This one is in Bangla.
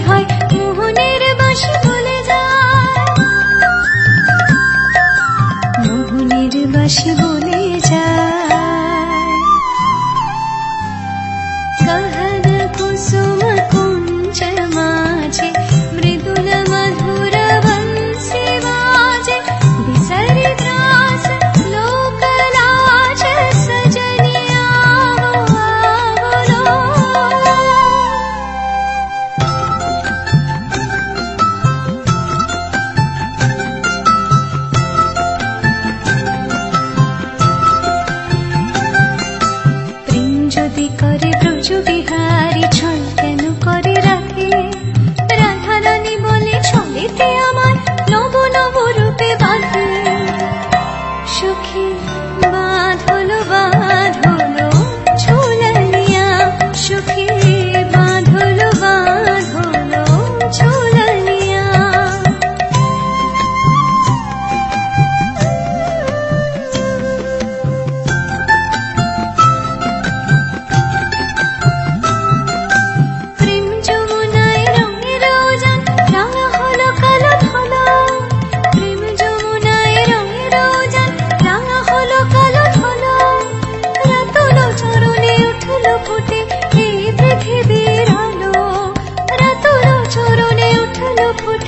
হয় মোহনের বাঁশি বলে যায়, মোহনের বাঁশি বলে যায়। গহন কুসুম কুঞ্জ মাঝে মৃদুল মধুর বंसी बाजे, बिसर त्रास लोक लाज सजनिया बोलो। प्रेम जदि करे ब्रज बिहारी छल केन करे राखे, राधा रानी बोले चलिते आमार नव नव रूपे बाधे। सखी बाँधलो बाँधलो झूलनिया, सखी बाँधलो बाँधलो झूलनिया। প্রেম যমুনায় রঙের উজান রাঙা হলো কালো ধলা, প্রেম যমুনায় রঙের উজান রাঙা হলো কালো ধলা। রাতুল চরণে উঠলো ফুটে এই পৃথিবীর আলো, রাতুল চরণে উঠলো ফুটে